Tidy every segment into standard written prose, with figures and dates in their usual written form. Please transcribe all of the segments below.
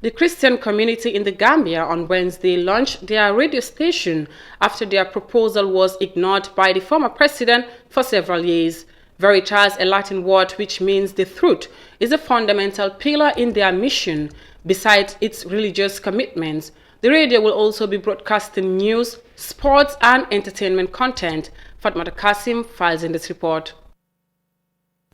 The Christian community in the Gambia on Wednesday launched their radio station after their proposal was ignored by the former president for several years. Veritas, a Latin word which means the truth, is a fundamental pillar in their mission. Besides its religious commitments, the radio will also be broadcasting news, sports, and entertainment content. Fatmata Kasim files in this report.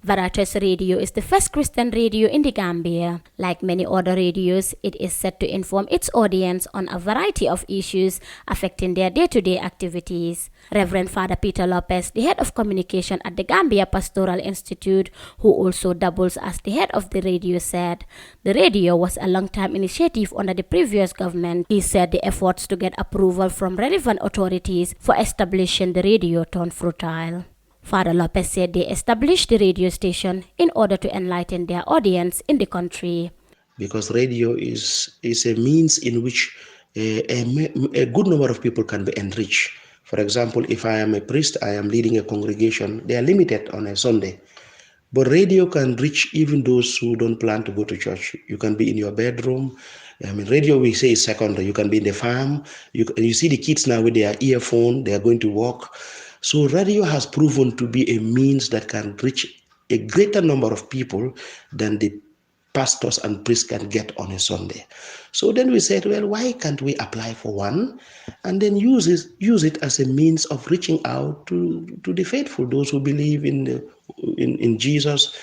Veritas Radio is the first Christian radio in the Gambia. Like many other radios, it is set to inform its audience on a variety of issues affecting their day-to-day activities. Reverend Father Peter Lopez, the head of communication at the Gambia Pastoral Institute, who also doubles as the head of the radio, said the radio was a long-time initiative under the previous government. He said the efforts to get approval from relevant authorities for establishing the radio turned fertile. Father Lopez said they established the radio station in order to enlighten their audience in the country. Because radio is a means in which a good number of people can be enriched. For example, if I am a priest, I am leading a congregation, they are limited on a Sunday. But radio can reach even those who don't plan to go to church. You can be in your bedroom. Radio we say is secondary. You can be in the farm. You see the kids now with their earphone, they are going to walk. So radio has proven to be a means that can reach a greater number of people than the pastors and priests can get on a Sunday. So then we said, well, why can't we apply for one and then use it as a means of reaching out to the faithful, those who believe in Jesus,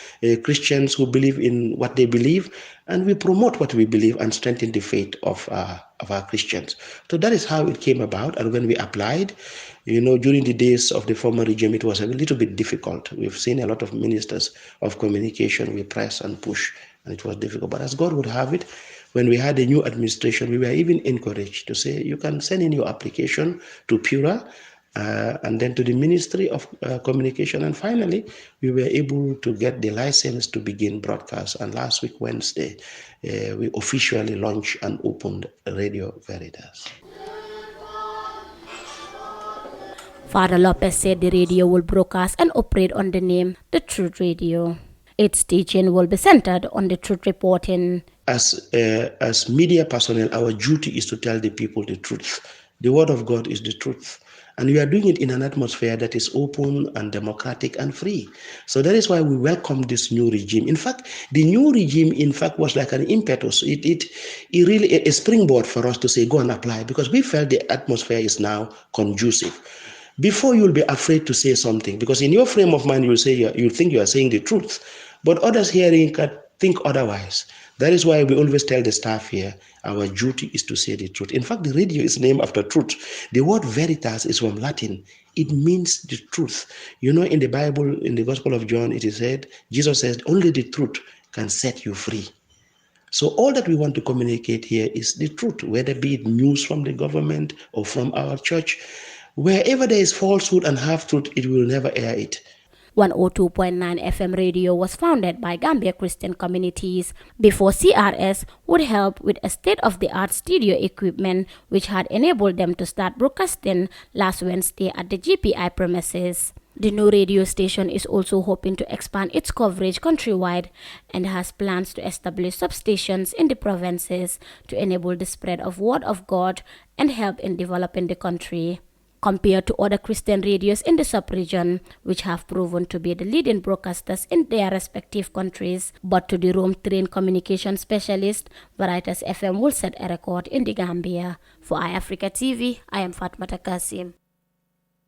Christians who believe in what they believe, and we promote what we believe and strengthen the faith of our Christians. So that is how it came about. And when we applied, during the days of the former regime, it was a little bit difficult. We've seen a lot of ministers of communication, we press and push, and it was difficult. But as God would have it, when we had a new administration, we were even encouraged to say, you can send in your application to Pura, and then to the Ministry of Communication. And finally, we were able to get the license to begin broadcast. And last week, Wednesday, we officially launched and opened Radio Veritas. Father Lopez said the radio will broadcast and operate on the name The Truth Radio. Its teaching will be centered on the truth reporting. As media personnel, our duty is to tell the people the truth. The word of God is the truth. And we are doing it in an atmosphere that is open and democratic and free. So that is why we welcome this new regime. In fact, the new regime, was like an impetus. It really a springboard for us to say, go and apply, because we felt the atmosphere is now conducive. Before, you'll be afraid to say something, because in your frame of mind, you think you are saying the truth, but others hearing can think otherwise. That is why we always tell the staff here, our duty is to say the truth. In fact, the radio is named after truth. The word veritas is from Latin. It means the truth. In the Bible, in the Gospel of John, it is said, Jesus says, only the truth can set you free. So all that we want to communicate here is the truth, whether be it news from the government or from our church. Wherever there is falsehood and half-truth, it will never air it. 102.9 FM radio was founded by Gambia Christian communities before CRS would help with a state-of-the-art studio equipment which had enabled them to start broadcasting last Wednesday at the GPI premises. The new radio station is also hoping to expand its coverage countrywide and has plans to establish substations in the provinces to enable the spread of word of God and help in developing the country. Compared to other Christian radios in the sub-region, which have proven to be the leading broadcasters in their respective countries, but to the Rome-trained communication specialist, Veritas FM will set a record in the Gambia. For iAfrica TV, I am Fatmata Kasim.